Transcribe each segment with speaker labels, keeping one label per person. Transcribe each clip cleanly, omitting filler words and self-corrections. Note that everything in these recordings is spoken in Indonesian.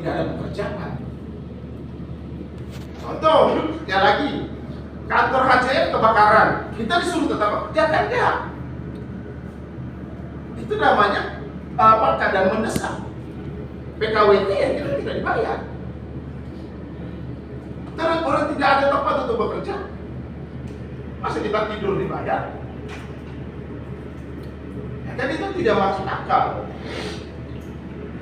Speaker 1: tidak ada pekerjaan. Contoh, ya lagi, kantor HCM kebakaran, kita disuruh tetap bekerja kan enggak? Itu namanya keadaan mendesak. PKWT yang kita tidak dibayar. Karena orang tidak ada tempat untuk bekerja, masa kita tidur dibayar? Ya, kan itu tidak masuk akal.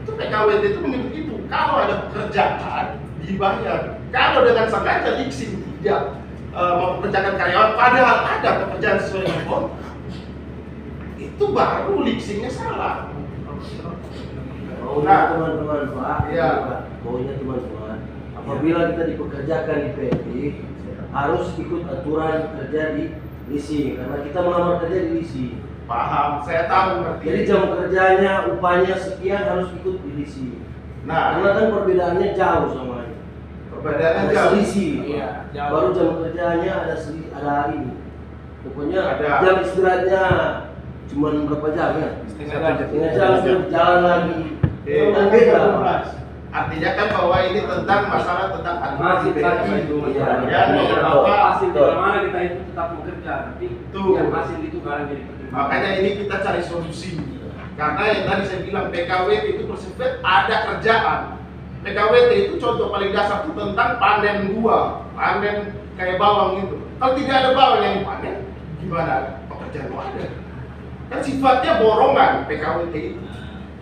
Speaker 1: Itu PKWT itu menyebut itu. Kalau ada pekerjaan dibayar. Kalau dengan sengaja leasing tidak mempekerjakan karyawan, padahal ada pekerjaan sesuai dengan kontrak, itu baru leasingnya salah.
Speaker 2: Maunya teman-teman Pak,
Speaker 1: ya.
Speaker 2: Maunya teman-teman, apabila kita dipekerjakan di PT, harus ikut aturan kerja di leasing, karena kita melamar kerja di leasing.
Speaker 1: Paham, saya tahu ngerti.
Speaker 2: Jadi jam kerjanya, upahnya sekian harus ikut di leasing.
Speaker 1: Nah,
Speaker 2: karena kan perbedaannya jauh sama ini.
Speaker 1: Perbedaannya
Speaker 2: Ada
Speaker 1: jauh.
Speaker 2: selisih.
Speaker 3: Iya, jauh.
Speaker 2: Baru jam kerjanya ada hari ini. Pokoknya
Speaker 1: Ada.
Speaker 2: jam istirahatnya cuma berapa jam ya? Setengah jam sudah jalan lagi. Kan beda.
Speaker 1: Artinya kan bahwa ini tentang masalah tentang
Speaker 3: Masih tadi itu hasil di mana kita itu tetap bekerja, tapi
Speaker 1: Tuh.
Speaker 3: yang hasil itu barang jadi pertimbangan.
Speaker 1: Makanya ini kita cari solusi. Karena yang tadi saya bilang PKWT itu bersifat ada kerjaan. PKWT itu contoh paling dasar itu tentang panen buah, panen kayak bawang itu. Kalau tidak ada bawang yang dipanen, gimana pekerjaan itu ada? Kan sifatnya borongan PKWT itu.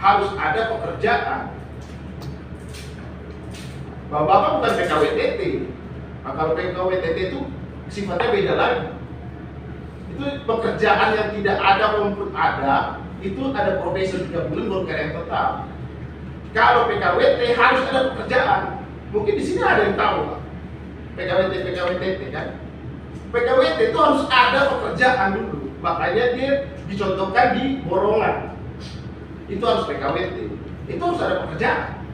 Speaker 1: Harus ada pekerjaan. Bapak-bapak bukan PKWTT. Nah, kalau PKWTT itu sifatnya beda lagi. Itu pekerjaan yang tidak ada maupun ada, itu ada probation 3 bulan baru karyawan tetap. Kalau PKWT harus ada pekerjaan. Mungkin di sini ada yang tahu, Pak. PKWT kan. PKWT itu harus ada pekerjaan dulu. Makanya dia dicontohkan di borongan. Itu harus PKWT. Itu harus ada pekerjaan.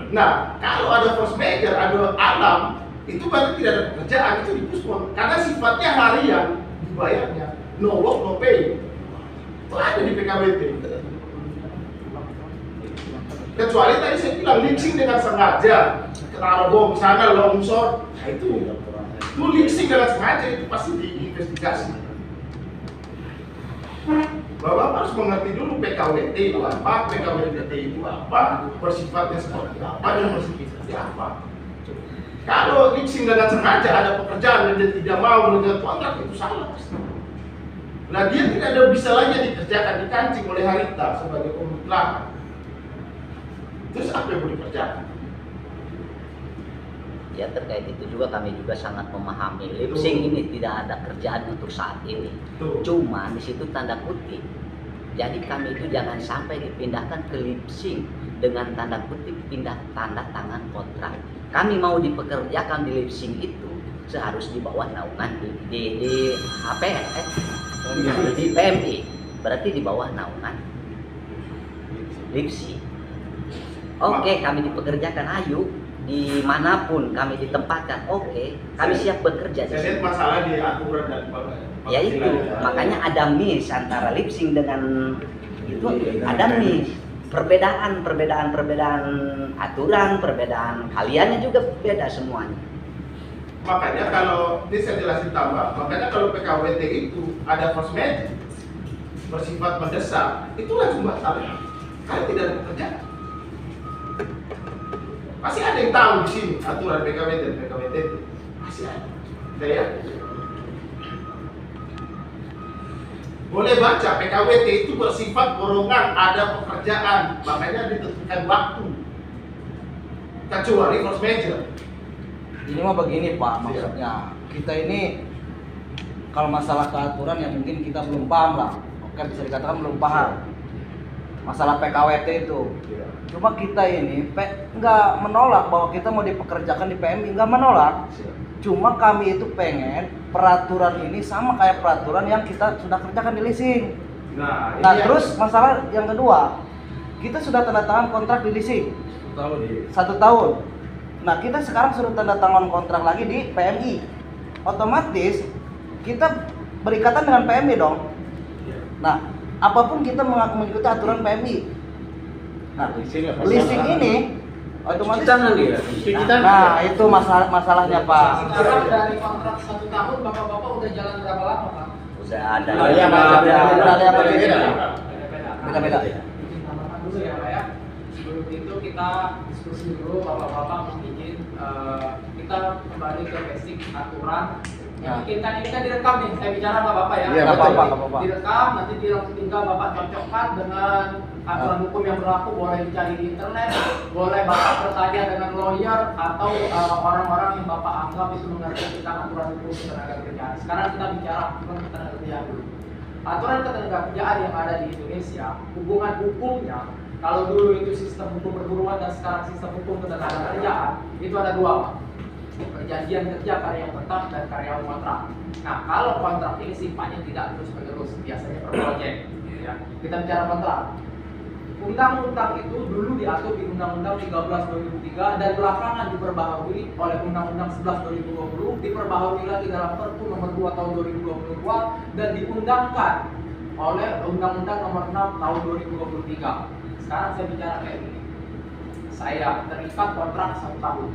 Speaker 1: Nah, kalau ada force major, ada alam, itu berarti tidak ada pekerjaan, itu dipuspon. Karena sifatnya harian dibayarnya, no work no pay. Itu ada di PKWT. Kecuali tadi saya bilang leasing dengan sengaja, taruh bom sana longsor, nah itu leasing dengan sengaja, itu pasti diinvestigasi. Bapak harus mengerti dulu PKWT itu apa, PKWT itu apa, bersifatnya seperti apa, dan bersifatnya seperti apa. Kalau leasing dengan sengaja ada pekerjaan dan dia tidak mau mendengar kontrak, itu salah. Nah dia tidak ada bisa lagi dikerjakan, dikancing oleh Harita sebagai pemutlakan. Terus apa yang mau dikerjakan?
Speaker 4: Ya terkait itu juga kami juga sangat memahami leasing ini tidak ada kerjaan untuk saat ini. Cuma di situ tanda kutip. Jadi kami itu jangan sampai dipindahkan ke leasing dengan tanda kutip pindah tanda tangan kontrak. Kami mau dipekerjakan di leasing itu seharus di bawah naungan di apa ya? Di PMI. Berarti di bawah naungan leasing. Oke, kami dipekerjakan, ayo dimanapun kami ditempatkan, oke, kami siap bekerja.
Speaker 1: Saya lihat masalah di aturan dan
Speaker 4: ya itu, makanya ada miss antara leasing dengan itu, ada miss, perbedaan aturan, perbedaan kaliannya juga beda semuanya.
Speaker 1: Makanya kalau ini saya jelasin tambah, makanya kalau PKWT itu ada force major bersifat mendesak, itulah cuma masalah. Kalian tidak ada pekerjaan. Pasti ada yang tahu di sini aturan PKWT dan PKWT itu pasti ada. Saya boleh baca PKWT itu bersifat borongan, ada pekerjaan, makanya ditentukan waktu. Kecuali force major.
Speaker 5: Ini mah begini Pak, maksudnya kita ini kalau masalah keaturan yang mungkin kita belum paham lah, oke bisa dikatakan belum paham masalah PKWT itu. Cuma kita ini nggak menolak bahwa kita mau dipekerjakan di PMI, nggak menolak. Cuma kami itu pengen peraturan ini sama kayak peraturan yang kita sudah kerjakan di leasing. Nah terus masalah yang kedua, kita sudah tanda tangan kontrak di leasing 1 tahun. Nah kita sekarang sudah tanda tangan kontrak lagi di PMI. Otomatis kita berikatan dengan PMI dong. Nah apapun kita mengikuti aturan PMI. Nah leasing ini Otomatis.
Speaker 3: Cuci tangan dia.
Speaker 1: Cuci tangan.
Speaker 5: Nah, itu masalahnya Pak.
Speaker 6: Sekarang dari kontrak 1 tahun bapak-bapak udah jalan berapa lama Pak?
Speaker 4: Udah ada.
Speaker 3: Nah, iya, Pak.
Speaker 5: Ada yang
Speaker 1: Beda-beda.
Speaker 5: Beda-beda.
Speaker 6: Izin tambahkan dulu ya Pak ya. Sebelum itu kita diskusi dulu bapak-bapak mungkin kita kembali ke basic aturan.
Speaker 5: Ya.
Speaker 6: Mungkin kan ini kan direkam nih, saya bicara sama bapak ya.
Speaker 1: Iya,
Speaker 5: Nggak
Speaker 1: betul.
Speaker 5: apa-apa, nggak apa-apa.
Speaker 6: Direkam, nanti tinggal bapak cocokkan dengan aturan hukum yang berlaku, boleh dicari di internet, boleh bapak bertanya dengan lawyer atau orang-orang yang bapak anggap itu mengerti tentang aturan hukum ketenaga kerjaan. Sekarang kita bicara aturan ketenaga kerjaan dulu. Aturan ketenaga kerjaan yang ada di Indonesia, hubungan hukumnya, kalau dulu itu sistem hukum perburuan dan sekarang sistem hukum ketenaga kerjaan, itu ada dua Pak. Perjanjian kerja karya tetap dan karya kontrak. Nah, kalau kontrak ini sifatnya tidak terus-menerus, biasanya per proyek. Ya. Kita bicara kontrak. Undang-undang itu dulu diatur di Undang-Undang 13 2003 dan belakangan diperbaharui oleh Undang-Undang 11 2020, diperbaharui lagi dalam Perpu nomor 2 tahun 2022 dan diundangkan oleh Undang-Undang nomor 6 tahun 2023. Sekarang saya bicara kayak gini. Saya terikat kontrak 1 tahun.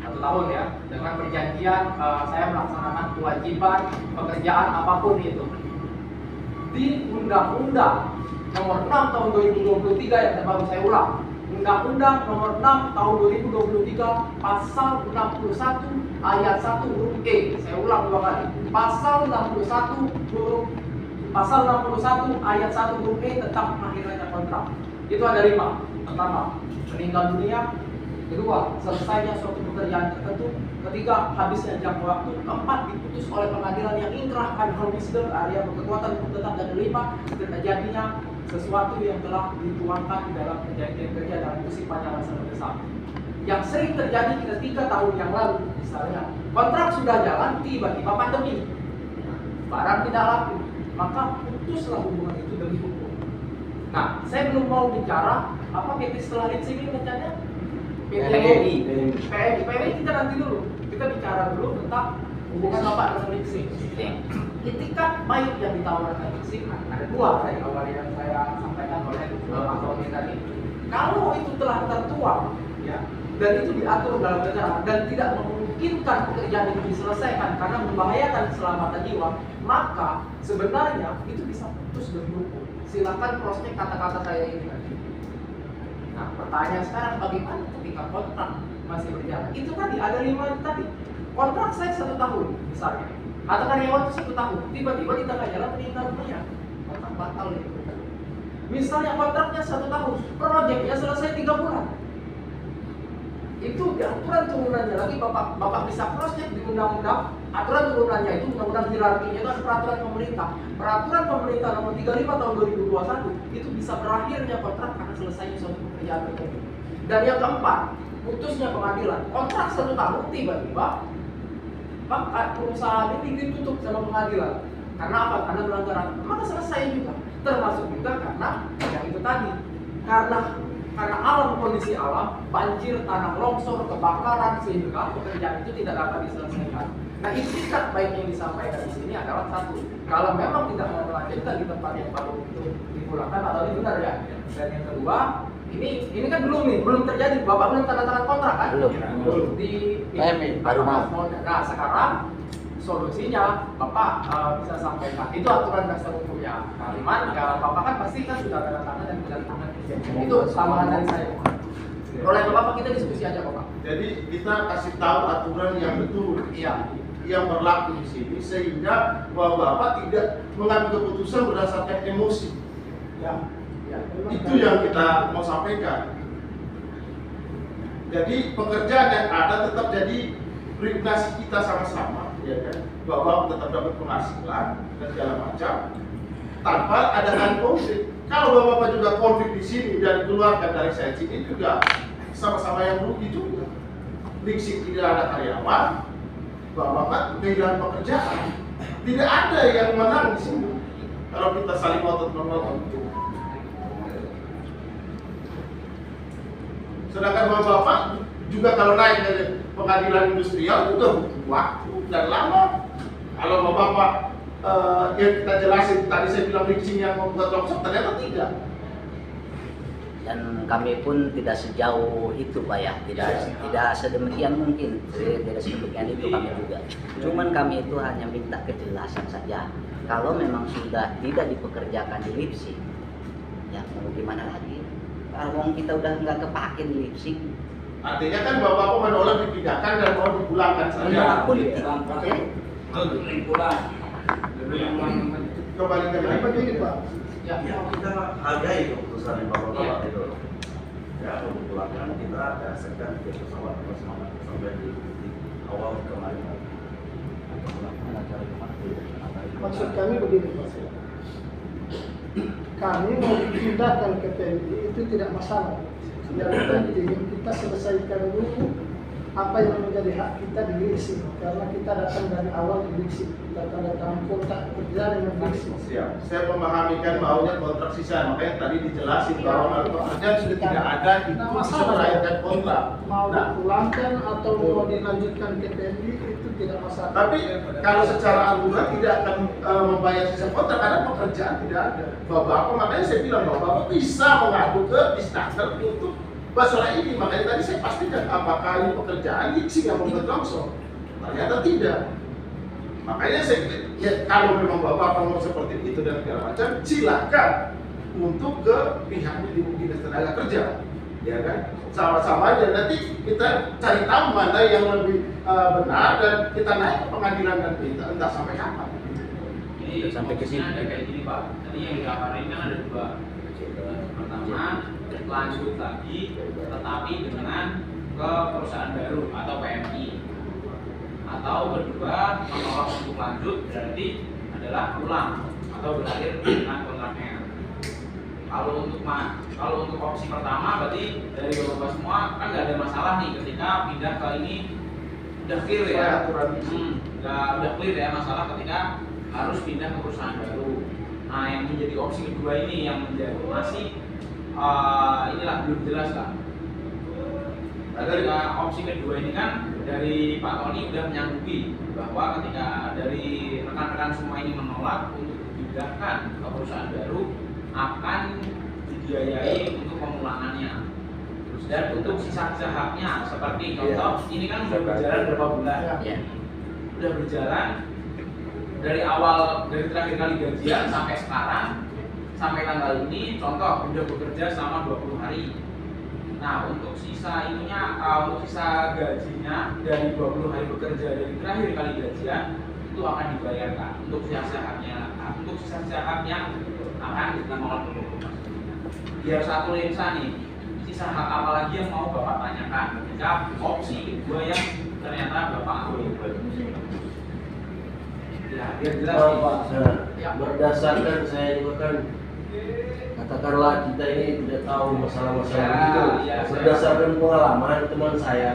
Speaker 6: 1 tahun ya, dengan perjanjian saya melaksanakan kewajiban pekerjaan apapun itu. Di Undang-Undang nomor 6 tahun 2023 yang terbaru saya ulang. Undang-Undang nomor 6 tahun 2023 pasal 61 ayat 1 huruf E. Saya ulang 2 kali. Pasal 61 ayat 1 huruf E tentang pengakhiran kontrak. Itu ada 5. Pertama, meninggal dunia. Kedua, selesainya suatu pekerjaan tertentu. Ketiga, habisnya jangka waktu. Keempat, diputus oleh pengadilan yang inkrah kan holisder area berkekuatan hukum tetap. Dan kelima, terjadinya sesuatu yang telah dituangkan di dalam perjanjian kerja dalam itu sifatnya alasan mendesak. Yang sering terjadi ketika 3 tahun yang lalu, misalnya kontrak sudah jalan, tiba-tiba pandemi, barang tidak laku, maka putuslah hubungan itu demi hukum. Nah, saya belum mau bicara apa PT setelah leasing ini rencananya. PMI kita nanti dulu. Kita bicara dulu tentang hubungan bapak dengan leasing. Itikat baik yang ditawarkan leasing ada 2 dari awal yang saya sampaikan oleh Pak Tony tadi. Kalau itu telah tertuang, ya, dan itu diatur dalam negara dan tidak memungkinkan pekerjaan itu diselesaikan karena membahayakan keselamatan jiwa, maka sebenarnya itu bisa putus demi hukum. Silakan cross check kata-kata saya ini nanti. Nah, pertanyaan sekarang bagaimana ketika kontrak masih berjalan? Itu tadi ada 5 itu tadi. Kontrak saya 1 tahun misalnya, atau karyawan itu 1 tahun, tiba-tiba di tengah jalan meninggal dunia, kontrak batal itu. Misalnya kontraknya 1 tahun, proyeknya selesai 3 bulan. Itu di aturan turunannya lagi bapak bisa cross check di undang-undang. Aturan turunannya itu undang-undang hierarkinya itu ada peraturan pemerintah. Peraturan pemerintah nomor 35 tahun 2021 itu bisa berakhirnya kontrak karena selesainya suatu pekerjaan tertentu. Dan yang keempat, putusnya pengadilan. Kontrak 1 tahun tiba-tiba perusahaan ini ditutup sama pengadilan. Karena apa? Karena melanggar aturan. Maka selesai juga. Termasuk juga karena yang itu tadi. Karena alam, kondisi alam, banjir, tanah longsor, kebakaran, sehingga pekerjaan itu tidak dapat diselesaikan. Nah, itikat baik yang disampaikan di sini adalah 1, kalau memang tidak mau melanjutkan di tempat yang baru itu dipulangkan atau ini benar ya. Dan yang kedua, ini kan belum terjadi, bapak belum tanda tangan kontrak kan?
Speaker 4: Belum.
Speaker 6: Di
Speaker 4: baru mau.
Speaker 6: Nah, sekarang solusinya bapak bisa sampaikan itu aturan dasar hukumnya. Kalimat ya bapak kan pasti kan sudah tanda tangan dan tidak tangan. Itu tambahan dari saya. Oleh bapak kita diskusi aja bapak.
Speaker 1: Jadi kita kasih tahu aturan yang betul,
Speaker 6: Iya.
Speaker 1: yang berlaku di sini, sehingga bapak tidak mengambil keputusan berdasarkan emosi.
Speaker 6: Ya.
Speaker 1: Itu yang kita mau sampaikan. Jadi pekerjaan yang ada tetap jadi prioritas kita sama-sama, ya kan? Bahwa tetap dapat penghasilan dan segala macam tanpa ada konflik. Kalau bapak juga konflik di sini dan dikeluarkan dari saya sini juga sama-sama yang rugi juga. Leasing tidak ada karyawan, bapak kehilangan pekerjaan. Tidak ada yang menang di sini. Kalau kita saling ngotot-ngotot itu. Sedangkan bapak juga kalau naik dari pengadilan industrial juga butuh waktu dan lama. Kalau bapak yang kita jelasin tadi saya bilang leasing yang membuat longsor ternyata tidak.
Speaker 4: Dan kami pun tidak sejauh itu Pak ya, tidak sedemikian mungkin, tidak sedemikian itu kami juga. Cuman kami itu hanya minta kejelasan saja. Kalau memang sudah tidak dipekerjakan di Lipsing, ya mau gimana lagi? Kalau kita udah nggak kepake di Lipsing.
Speaker 1: Artinya kan Bapak menolak dipindahkan dan mau dipulangkan saja.
Speaker 4: Ya, politik.
Speaker 1: Kembali ke begini Pak.
Speaker 6: Ya.
Speaker 2: Ya, kita hargai keputusan Bapak-Bapak itu. Ya, untuk pulangkan kita sekan ke pesawat sampai di titik awal kemarin.
Speaker 7: Maksud kami begini Pak. Kami mau dipindahkan ke PMI itu tidak masalah. Yang penting kita selesaikan dulu apa yang menjadi hak kita di leasing, karena kita datang dari awal di leasing, kita tanda tangan kontrak kerja dengan leasing.
Speaker 1: Siap. Saya memahamikan maunya kontrak sisa, makanya tadi dijelasin bahwa kalau pekerjaan sudah tidak ada itu bisa melahirkan kontrak.
Speaker 7: Mau
Speaker 1: Nah,
Speaker 7: dipulangkan atau mau dilanjutkan ke PMI itu tidak masalah.
Speaker 1: tapi kalau secara aturan tidak akan membayar sisa kontrak karena pekerjaan tidak ada. Bapak, makanya saya bilang bahwa Bapak bisa mengadu ke Disnaker untuk masalah ini. Makanya tadi saya pastikan apakah ini pekerjaan leasing yang membuat longsor. Ternyata tidak. Makanya saya ya, kalau memang Bapak mau seperti itu dan segala macam, silakan untuk ke pihak di Dinas Tenaga Kerja, ya kan? Sama-sama aja nanti kita cari tahu mana yang lebih benar dan kita naik ke pengadilan dan kita entah sampai kapan.
Speaker 3: Jadi
Speaker 4: Sampai ke sini.
Speaker 3: ada kayak gini Pak. Tadi yang dilaporin kan ada dua. Pertama, lanjut lagi, tetapi dengan ke perusahaan baru atau PMI. Atau kedua, menolak untuk lanjut berarti adalah pulang atau berakhir dengan kontraknya. Kalau untuk opsi pertama berarti dari bapak semua kan nggak ada masalah nih ketika pindah ke ini udah clear ya. Udah clear ya masalah ketika harus pindah ke perusahaan baru. Nah yang menjadi opsi kedua ini yang menjadi masih inilah belum jelas lah. Ketika opsi kedua ini kan dari Pak Tony udah menyanggupi bahwa ketika dari rekan-rekan semua ini menolak untuk dipindahkan ke perusahaan baru akan dibiayai untuk pemulangannya. Dan untuk sisa-sisa haknya seperti contoh ini kan sudah berjalan berapa bulan?
Speaker 4: Ya.
Speaker 3: Udah berjalan dari awal dari terakhir kali gajian sampai sekarang sampai tanggal ini contoh udah bekerja selama 20 hari. Nah untuk sisa ininya untuk sisa gajinya dari 20 hari bekerja dari terakhir kali gajian itu akan dibayarkan untuk sisa haknya akan diterima oleh pemerintah. Biar satu lensa nih sisa hak apa lagi yang mau Bapak tanyakan ketika opsi kedua yang ternyata Bapak ambil. Ya, biar jelas nih.
Speaker 2: Pak, berdasarkan saya juga kan katakanlah kita ini tidak tahu masalah-masalah
Speaker 3: Ya,
Speaker 2: itu.
Speaker 3: ya,
Speaker 2: Berdasarkan pengalaman teman saya,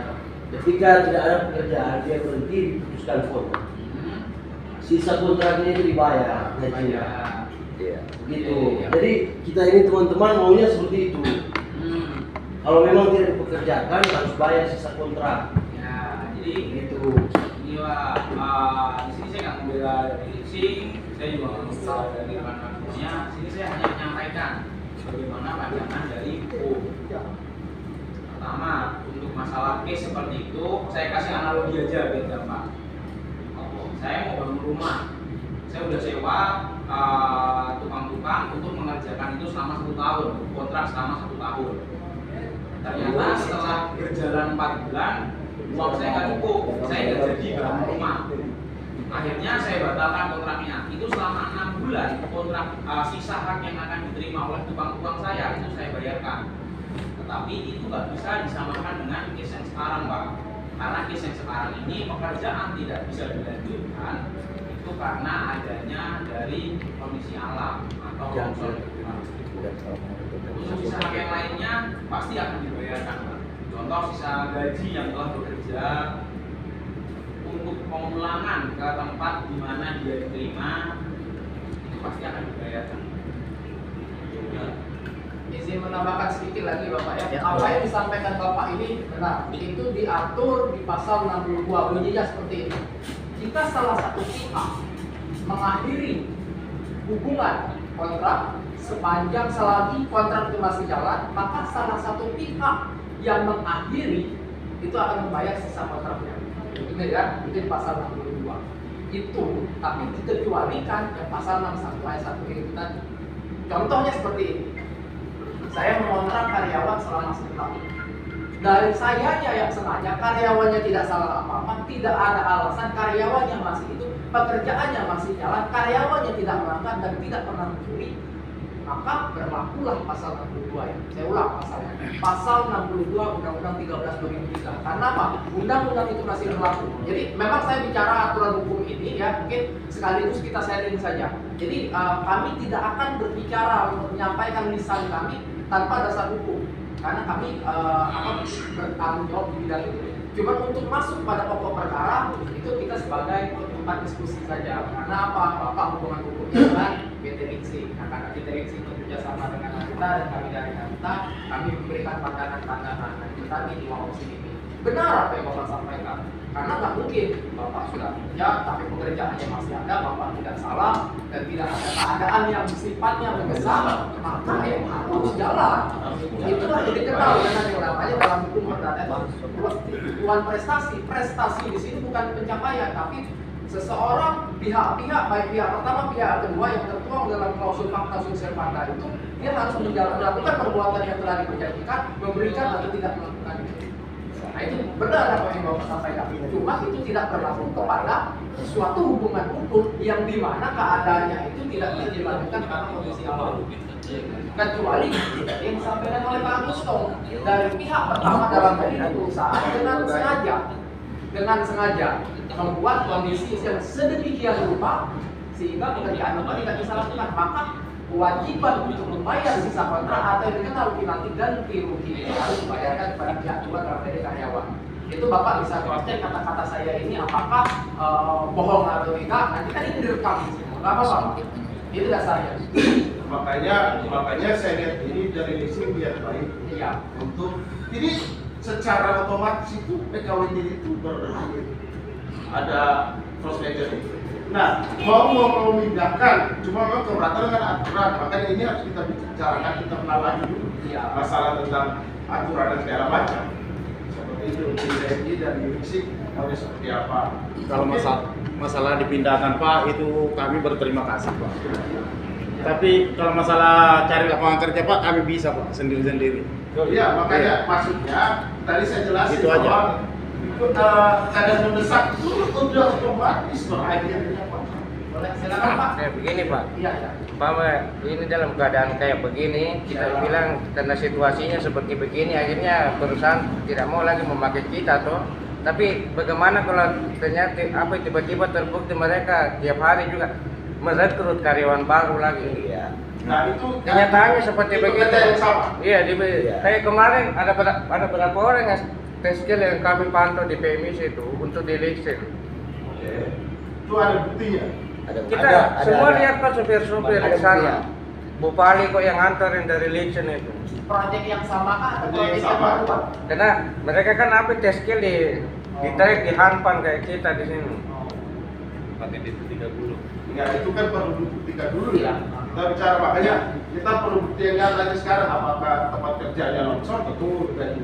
Speaker 2: ketika tidak ada pekerjaan dia berhenti diputuskan kontrak. Sisa kontraknya itu dibayar gajinya.
Speaker 4: Iya.
Speaker 2: Gitu.
Speaker 3: Iya.
Speaker 2: Jadi kita ini teman-teman maunya seperti itu. Kalau memang tidak dipekerjakan harus bayar sisa kontrak.
Speaker 3: Ya, jadi
Speaker 2: Gitu.
Speaker 3: ini Pak, di sini saya nggak membela dari leasing, saya juga nggak membela dari rekan-rekan semuanya. Sini saya hanya menyampaikan bagaimana pandangan dari PO. Pertama, untuk masalah case seperti itu, saya kasih analogi aja biar gampang. Saya mau bangun rumah, saya udah sewa tukang-tukang untuk mengerjakan itu selama 1 tahun, kontrak selama 1 tahun. Ternyata setelah berjalan 4 bulan, uang saya nggak cukup, saya nggak jadi bangun rumah. Akhirnya saya batalkan kontraknya. Itu selama 6 bulan kontrak sisa hak yang akan diterima oleh tukang-tukang saya itu saya bayarkan. Tetapi itu nggak bisa disamakan dengan case yang sekarang, Pak. Karena case yang sekarang ini pekerjaan tidak bisa dilanjutkan itu karena adanya dari kondisi alam atau longsor. Untuk sisa hak yang lainnya pasti akan dibayarkan, Pak. Contoh sisa gaji yang telah bekerja untuk pemulangan ke tempat di mana dia diterima itu pasti akan dibayarkan.
Speaker 6: Izin menambahkan sedikit lagi Bapak ya.
Speaker 4: Ya.
Speaker 6: Apa yang disampaikan Bapak ini benar. Itu diatur di pasal 62 bunyinya seperti ini. Jika salah satu pihak mengakhiri hubungan kontrak sepanjang selagi kontrak itu masih jalan, maka salah satu pihak yang mengakhiri itu akan membayar sisa kontraknya. Itu ya, itu di pasal 62. Itu, tapi dikecualikan yang pasal 61 ayat 1 itu tadi. Contohnya seperti ini. Saya mengontrak karyawan selama 1 tahun. Dari sayanya yang sengaja, karyawannya tidak salah apa-apa, tidak ada alasan, karyawannya masih itu, pekerjaannya masih jalan, karyawannya tidak melanggar dan tidak pernah mencuri, maka berlakulah pasal 62 ya. Saya ulang pasalnya. Pasal 62 Undang-Undang 13/2003. Karena apa? Undang-undang itu masih berlaku. Jadi memang saya bicara aturan hukum ini ya, mungkin sekaligus kita sharing saja. Jadi kami tidak akan berbicara untuk menyampaikan lisan kami tanpa dasar hukum. Karena kami bertanggung jawab di bidang itu. Cuma untuk masuk pada pokok perkara itu kita sebagai tempat diskusi saja. Karena apa? Bapak hubungan hukumnya dengan PT Riksi. Nah, karena PT Riksi bekerja sama dengan kita dan kami dari kita, kami memberikan pandangan-pandangan. Nah, itu tadi di opsi ini. Benar apa yang Bapak sampaikan? Karena nggak mungkin Bapak sudah kerja, tapi pekerjaannya masih ada, Bapak tidak salah dan tidak ada keadaan yang sifatnya mendesak, maka ya harus jalan. Itulah yang dikenal dengan yang namanya dalam hukum perdata tuan prestasi. Prestasi di sini bukan pencapaian, tapi seseorang pihak-pihak baik pihak pertama pihak kedua yang tertuang dalam klausul fakta sunt servanda itu dia harus melakukan perbuatan yang telah diperjanjikan, memberikan atau tidak melakukan itu. Nah itu benar apa yang Bapak sampaikan. Cuma itu tidak berlaku kepada suatu hubungan hukum yang dimana keadaannya itu tidak bisa dilanjutkan karena kondisi awal. Kecuali yang disampaikan oleh Pak Aguston dari pihak pertama dalam hal ini perusahaan dengan sengaja membuat kondisi yang sedemikian rupa sehingga pekerjaan Bapak tidak bisa lakukan, maka kewajiban untuk membayar sisa kontrak atau yang dikenal penalti ganti rugi harus dibayarkan kepada pihak kedua dalam PT karyawan. Itu Bapak bisa cek kata-kata saya ini apakah bohong atau tidak. Nanti kan ini direkam di sini, nggak apa-apa. Itu dasarnya.
Speaker 1: Makanya saya lihat ini dari leasing biar baik.
Speaker 6: Iya.
Speaker 1: Untuk ini secara otomatis itu PKWT itu berakhir. Ada force major itu. Nah, mau memindahkan, cuma memang keberatan dengan aturan, makanya ini harus kita bicarakan, kita kenal lagi dulu masalah tentang aturan dan segala macam. Seperti itu, TNI dan Riksi harus seperti apa.
Speaker 8: Kalau masalah dipindahkan Pak, itu kami berterima kasih Pak. Tapi kalau masalah cari lapangan kerja Pak, kami bisa Pak, sendiri-sendiri.
Speaker 1: Iya, makanya maksudnya tadi saya jelasin
Speaker 8: itu aja.
Speaker 1: Keadaan mendesak itu udah otomatis berakhirnya Pak.
Speaker 6: Boleh, silakan Pak.
Speaker 9: Begini Pak.
Speaker 6: Iya, ya.
Speaker 9: Pak, ini dalam keadaan kayak begini, kita bilang karena situasinya seperti begini, akhirnya perusahaan tidak mau lagi memakai kita toh. Tapi bagaimana kalau ternyata tiba-tiba terbukti mereka tiap hari juga merekrut karyawan baru lagi?
Speaker 4: Iya.
Speaker 1: Nah itu
Speaker 9: kenyataannya seperti begitu.
Speaker 1: yang sama.
Speaker 9: Iya, kayak kemarin ada berapa orang yang tes skill yang kami pantau di PMIS itu untuk di Lixin.
Speaker 1: Oke. Itu ada buktinya.
Speaker 9: Kita semua lihat Pak supir-supir di sana. Bupali kok yang antarin dari Lixin itu.
Speaker 6: Proyek yang sama kah atau proyek yang
Speaker 1: sama.
Speaker 6: baru Pak?
Speaker 9: Karena mereka kan tes skill di track di Hanpan kayak kita di sini.
Speaker 8: Pakai D30.
Speaker 1: Ya itu kan perlu dibuktikan dulu ya. Kita bicara makanya kita perlu bukti yang nyata aja sekarang apakah tempat kerjanya longsor betul dan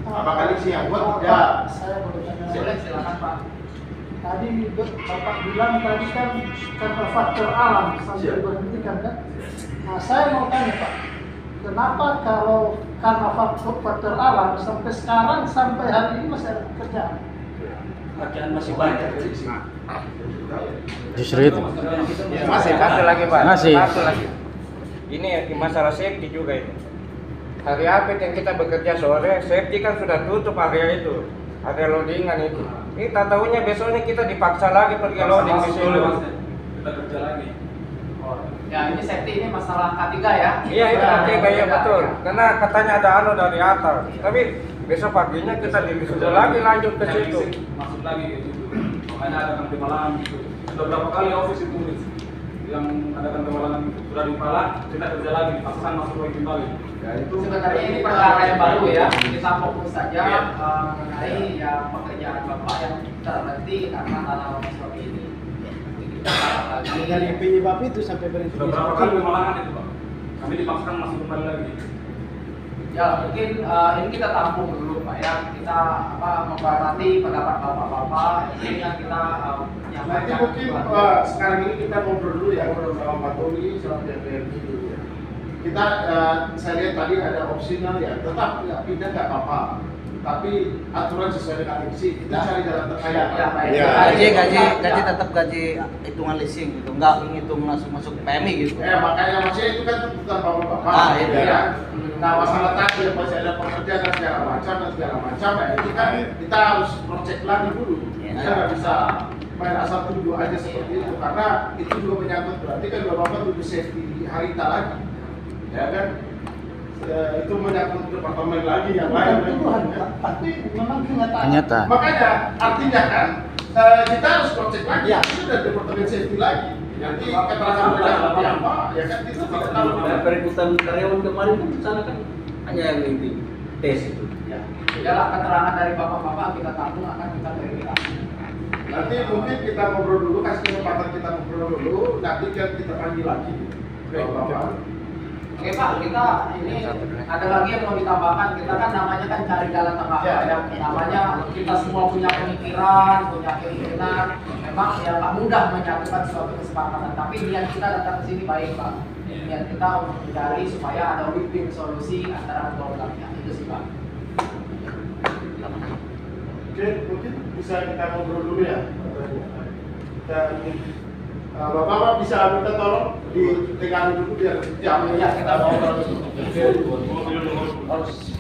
Speaker 1: apakah ini yang buat tidak.
Speaker 7: Saya boleh tanya.
Speaker 6: Boleh, silakan Pak.
Speaker 7: Tadi Bapak bilang tadi kan karena faktor alam sampai
Speaker 1: Siap.
Speaker 7: diberhentikan kan? Nah saya mau tanya Pak, kenapa kalau karena faktor alam sampai sekarang sampai hari ini masih ada pekerjaan?
Speaker 2: Pekerjaan masih banyak.
Speaker 8: Justru itu.
Speaker 9: Masih satu lagi Pak.
Speaker 8: Masih.
Speaker 9: Satu lagi. Ini masalah safety juga ini. Hari apa yang kita bekerja sore, safety kan sudah tutup area itu, area loadingan itu. Ini tak tahunya besoknya kita dipaksa lagi pergi loading di sini.
Speaker 3: Kita kerja lagi.
Speaker 6: Ya ini safety ini masalah K3 ya?
Speaker 9: Iya itu ketiga ya betul. Karena katanya ada anu dari atas. Tapi besok paginya kita disuruh lagi lanjut ke situ.
Speaker 3: Masuk lagi ke situ. Makanya ada kan malam gitu. Sudah berapa kali office itu yang adakan kemalangan itu sudah dipala, kita kerja lagi, paksakan masuk lagi kembali.
Speaker 1: Ya itu
Speaker 6: Sebenarnya ini perkara yang baru ya, kita fokus saja mengenai ya pekerjaan Bapak yang terhenti karena tanah longsor seperti ini.
Speaker 7: Dari penyebab itu sampai berhenti.
Speaker 3: Sudah berapa kali kemalangan itu Pak?
Speaker 10: kami dipaksakan masuk kembali lagi.
Speaker 6: Ya mungkin ini kita tampung dulu Pak ya, kita menghormati pendapat bapak-bapak, ini yang kita
Speaker 1: Nanti
Speaker 6: nyampaikan.
Speaker 1: mungkin sekarang ini kita ngobrol dulu ya, ngobrol sama Pak Tony, sama DPRD dulu ya. Kita, saya lihat tadi ada opsional ya, tetap nggak pindah nggak apa-apa. Tapi aturan sesuai dengan leasing, kita cari jalan tengah ya.
Speaker 5: Gaji tetap gaji hitungan leasing gitu, nggak hitung langsung masuk PMI gitu.
Speaker 1: Makanya maksudnya itu kan tuntutan bapak-bapak.
Speaker 5: Itu
Speaker 1: ya. Nah masalah tadi yang masih ada pekerja dan segala macam ya itu kan kita harus cek lagi dulu. Kita nggak bisa main asal tuduh aja seperti itu karena itu juga menyangkut berarti kan bapak-bapak tuduh safety di Harita lagi, ya kan? Itu menyangkut departemen lagi yang lain.
Speaker 7: Tuduhan, Pak. Tapi memang kenyataan.
Speaker 1: Makanya artinya kan kita harus cek lagi. Itu dari departemen safety lagi. Nanti keterangan mereka seperti apa, ya kan kita tidak tahu.
Speaker 2: Perekrutan karyawan kemarin kan sana kan hanya yang inti tes itu.
Speaker 6: Ya lah keterangan dari bapak-bapak kita tampung akan kita verifikasi.
Speaker 1: Nanti mungkin kita ngobrol dulu, kasih kesempatan kita ngobrol dulu, nanti kan kita panggil lagi. Bapak.
Speaker 6: Oke Pak, kita ini ada lagi yang mau ditambahkan. Kita kan namanya kan cari jalan tengah. Ya. Namanya kita semua punya pemikiran, punya keinginan. Memang ya nggak mudah menyatukan suatu kesepakatan. Tapi niat kita datang ke sini baik Pak. Niat kita untuk mencari supaya ada win-win solusi antara kedua belah pihak. Itu sih Pak.
Speaker 1: Oke, mungkin bisa kita ngobrol dulu ya. Bapak bisa minta tolong di tinggal dulu biar jam
Speaker 6: Ya kita ngobrol dulu.
Speaker 1: harus